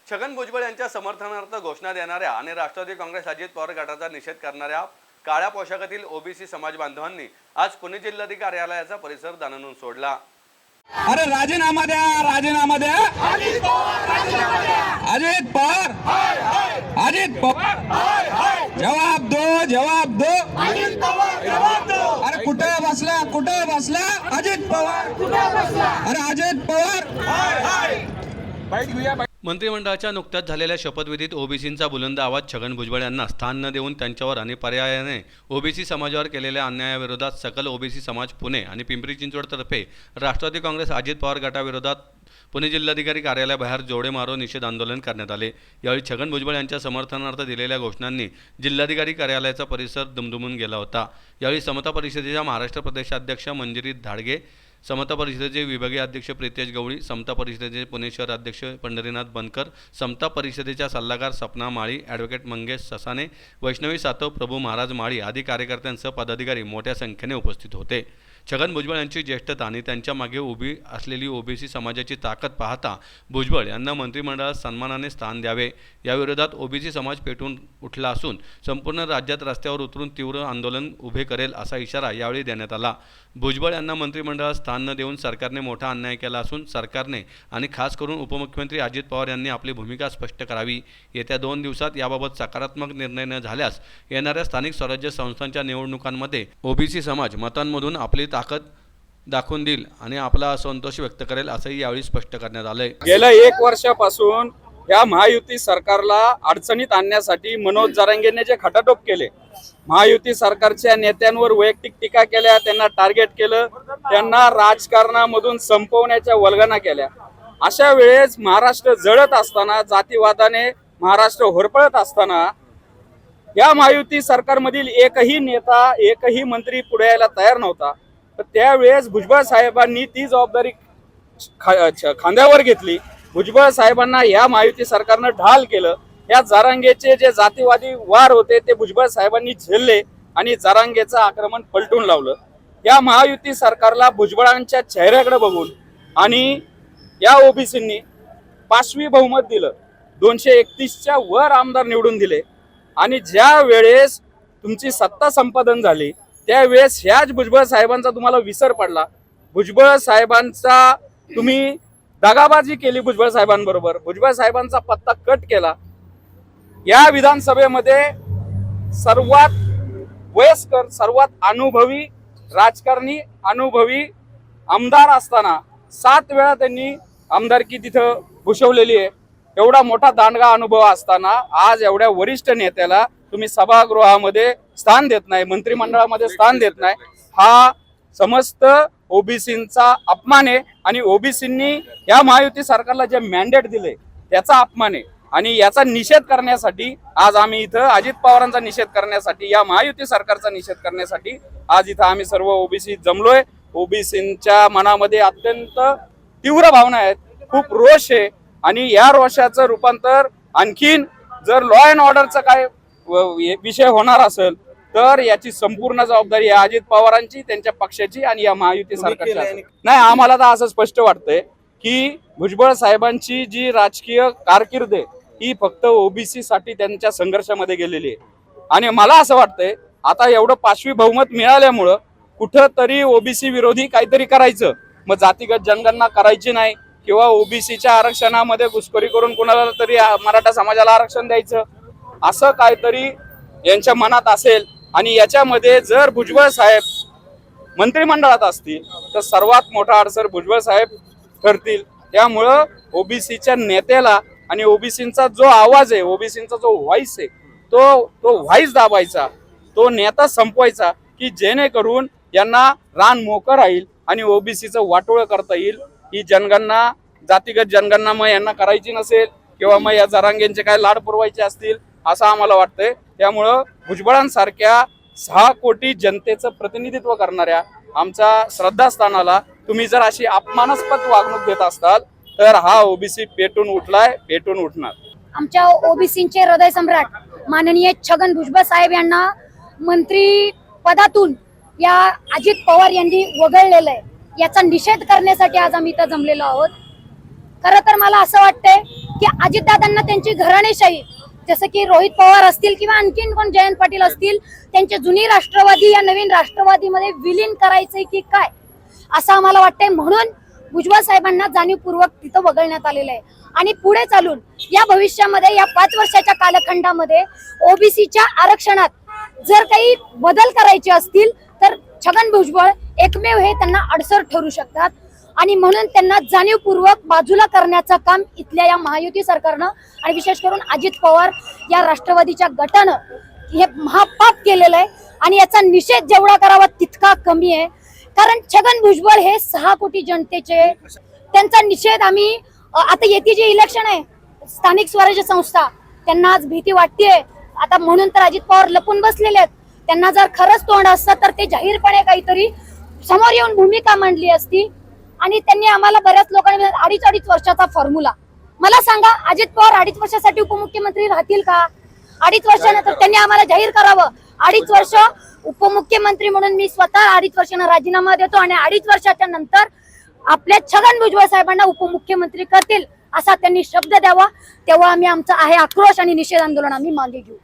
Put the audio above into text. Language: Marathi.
छगन भुजबळ यांच्या समर्थनार्थ घोषणा देणाऱ्या आणि राष्ट्रवादी काँग्रेस अजित पवार गटाचा निषेध करणाऱ्या काळ्या पोशाखातील ओबीसी समाज बांधवांनी आज पुणे जिल्हाधिकारी कार्यालयाचा परिसर दाणानून सोडला। अरे राजीनामा द्या, राजीनामा द्या, अजित पवार, अजित पवार, जवाब दो, जवाब दो, अरे कुठे बसला अजित पवार, अरे अजित पवार। मंत्रिमंडळाच्या नुकत्याच झालेल्या शपथविधीत ओबीसींचा बुलंद आवाज छगन भुजबळ यांना स्थान न देऊन त्यांच्यावर आणि पर्यायाने ओबीसी समाजावर केलेल्या अन्यायाविरोधात सकल ओबीसी समाज पुणे आणि पिंपरी चिंचवड तर्फे राष्ट्रवादी काँग्रेस अजित पवार गटाविरोधात पुणे जिल्हाधिकारी कार्यालयाबाहेर जोडे मारो निषेध आंदोलन करण्यात आले। यावेळी छगन भुजबळ यांच्या समर्थनार्थ दिलेल्या घोषणांनी जिल्हाधिकारी कार्यालयाचा परिसर दुमदुमून गेला होता। यावेळी समता परिषदेच्या महाराष्ट्र प्रदेशाध्यक्ष मंजिरी धाडगे, समता परिषदेचे विभागीय अध्यक्ष प्रितेश गवळी, समता परिषदेचे पुणे शहर अध्यक्ष पंढरीनाथ बनकर, समता परिषदेच्या सल्लागार सपना माळी, ॲडव्होकेट मंगेश ससाने, वैष्णवी सातव, प्रभू महाराज माळी आदी कार्यकर्त्यांसह पदाधिकारी मोठ्या संख्येने उपस्थित होते। छगन भुजबळ यांची ज्येष्ठता आणि त्यांच्या मागे उभी असलेली ओबीसी समाजाची ताकद पाहता भुजबळ यांना मंत्रिमंडळात सन्मानाने स्थान द्यावे याविरोधात ओबीसी समाज पेटून उठला असून संपूर्ण राज्यात रस्त्यावर उतरून तीव्र आंदोलन उभे करेल असा इशारा यावेळी देण्यात आला। भुजबळ यांना मंत्रिमंडळात स्थान न देऊन सरकारने मोठा अन्याय केला असून सरकारने आणि खास करून उपमुख्यमंत्री अजित पवार यांनी आपली भूमिका स्पष्ट करावी। येत्या 2 दिवसात याबाबत सकारात्मक निर्णय न झाल्यास येणाऱ्या स्थानिक स्वराज्य संस्थांच्या निवडणुकांमध्ये ओबीसी समाज मतांमधून आपली ताकद दाखवून देईल आणि आपला असंतोष व्यक्त करेल असंही यावेळी स्पष्ट करण्यात आलंय। गेल्या 1 वर्षापासून या महायुती सरकारला अडचणीत आणण्यासाठी मनोज जरांगेने जे खटाटोप केले, महायुती सरकारच्या नेत्यांवर वैयक्तिक टीका केल्या, त्यांना टार्गेट केलं, त्यांना राजकारणामधून संपवण्याच्या वल्गना केल्या। अशा वेळेस महाराष्ट्र जळत असताना, जातीवादाने महाराष्ट्र होरपळत असताना या महायुती सरकारमधील एकही नेता, एकही मंत्री पुढे यायला तयार नव्हता। तर त्यावेळेस भुजबळ साहेबांनी ती जबाबदारी खांद्यावर घेतली। भुजबळ साहेबांना या महायुती सरकारनं ढाल केलं। या जरांगेचे जे जातीवादी वार होते ते भुजबळ साहेबांनी झेलले आणि जरांगेचं आक्रमण पलटून लावलं। या महायुती सरकारला भुजबळांच्या चेहऱ्याकडे बघून आणि या ओबीसींनी 5वी बहुमत दिलं, 231च्या वर आमदार निवडून दिले आणि ज्या वेळेस तुमची सत्ता संपादन झाली त्यावेळेस ह्याच भुजबळ साहेबांचा तुम्हाला विसर पडला। भुजबळ साहेबांचा तुम्ही दगाबाजी केली, भुजबळ साहेबांबरोबर भुजबळ साहेबांचा पत्ता कट केला। या विधानसभेमध्ये सर्वात वयस्कर, सर्वात अनुभवी राजकारणी, अनुभवी आमदार असताना 7 वेळा त्यांनी आमदारकी तिथं भूषवलेली आहे। एवढा मोठा दांडगा अनुभव असताना आज एवढ्या वरिष्ठ नेत्याला तुम्ही सभागृहामध्ये स्थान देत नाही, मंत्रिमंडळामध्ये स्थान देत नाही, हा समस्त ओबीसींचा अपमान आहे आणि ओबीसींनी या महायुती सरकारला जे मॅन्डेट दिले त्याचा अपमान आहे। आणि याचा निषेध करण्यासाठी आज आम्ही इथं अजित पवारांचा निषेध करण्यासाठी, या महायुती सरकारचा निषेध करण्यासाठी आज इथं आम्ही सर्व ओबीसी जमलोय। ओबीसींच्या मनामध्ये अत्यंत तीव्र भावना आहेत, खूप रोष आहे आणि या रोषाचं रूपांतर आणखीन जर लॉ अँड ऑर्डरचा काय विषय होणार असेल तर याची संपूर्ण जबाबदारी या अजित पवारांची, त्यांच्या पक्षाची आणि या महायुती सरकारची नाही। आम्हाला तर असं स्पष्ट वाटतंय की भुजबळ साहेबांची जी राजकीय कारकीर्द आहे ही फक्त ओबीसी साठी त्यांच्या संघर्षामध्ये गेलेली आहे आणि मला असं वाटतंय आता एवढं 5वी बहुमत मिळाल्यामुळं कुठंतरी ओबीसी विरोधी काहीतरी करायचं, मग जातीगत जनगणना करायची नाही किंवा ओबीसीच्या आरक्षणामध्ये घुसखोरी करून कुणाला तरी मराठा समाजाला आरक्षण द्यायचं, असं काहीतरी यांच्या मनात असेल आणि याच्यामध्ये जर भुजबळ साहेब मंत्रिमंडळात असतील तर सर्वात मोठा अडसर भुजबळ साहेब ठरतील। त्यामुळं ओबीसीच्या नेत्याला आणि ओबीसींचा जो आवाज आहे, ओबीसींचा जो व्हॉइस आहे तो व्हॉइस दाबायचा, तो नेता संपवायचा की जेणेकरून यांना रान मोकळं राहील आणि ओबीसीचं वाटोळं करता येईल। ही जनगणना, जातीगत जनगणना मग यांना करायची नसेल किंवा मग या जरांगेंचे काय लाड पुरवायचे असतील असं आम्हाला वाटतंय। त्यामुळं भुजबळांसारख्या 6 कोटी जनतेचं प्रतिनिधित्व करणाऱ्या आमच्या श्रद्धास्थानाला तुम्ही जर अशी अपमानास्पद वागणूक देत असाल तर हा ओबीसी पेटून उठलाय, पेटून उठणार। आमच्या ओबीसीचे हृदय सम्राट माननीय छगन भुजबळ साहेब यांना मंत्री पदातून या अजित पवार यांनी वगळलेलं आहे, याचा निषेध करण्यासाठी आज आम्ही इथं जमलेलो आहोत। खरं तर मला असं वाटतंय की अजितदादांना त्यांची घराणेशाही, जसं की रोहित पवार असतील किंवा आणखीन कोण जयंत पाटील असतील, त्यांची जुनी राष्ट्रवादी या नवीन राष्ट्रवादीमध्ये विलीन करायचंय की काय, असं आम्हाला वाटतंय. म्हणून भुजबळ साहेबांना जाणीवपूर्वक तिथं वगळण्यात आलेलं आहे. आणि पुढे चालून या भविष्यामध्ये या 5 वर्षाच्या कालखंडामध्ये ओबीसीच्या आरक्षणात जर काही बदल करायचे असतील तर छगन भुजबळ एकमेव हे त्यांना अडसर ठरू शकतात. आणि म्हणून त्यांना जाणीवपूर्वक बाजूला करण्याचं काम इथल्या या महायुती सरकारनं आणि विशेष करून अजित पवार या राष्ट्रवादीच्या गटानं हे महापाप केलेलं आहे. आणि याचा निषेध जेवढा करावा तितका कमी आहे. कारण छगन भुजबळ हे 6 कोटी जनतेचे, त्यांचा निषेध आम्ही आता येते जे इलेक्शन आहे स्थानिक स्वराज्य संस्था, त्यांना आज भीती वाटतेय आता, म्हणून तर अजित पवार लपून बसलेले आहेत. त्यांना जर खरंच तोंड असतं तर ते जाहीरपणे काहीतरी समोर येऊन भूमिका मांडली असती. आणि त्यांनी आम्हाला बऱ्याच लोकांनी 2.5 वर्षाचा फॉर्म्युला, मला सांगा अजित पवार 2.5 वर्षासाठी उपमुख्यमंत्री राहतील का? 2.5 वर्षानंतर त्यांनी आम्हाला जाहीर करावं 2.5 वर्ष उपमुख्यमंत्री म्हणून मी स्वतः 2.5 वर्षांना राजीनामा देतो आणि 2.5 वर्षाच्या नंतर आपल्या छगन भुजबळ साहेबांना उपमुख्यमंत्री करतील असा त्यांनी शब्द द्यावा. तेव्हा आम्ही आमचा आहे आक्रोश आणि निषेध आंदोलन आम्ही मागे घेऊ.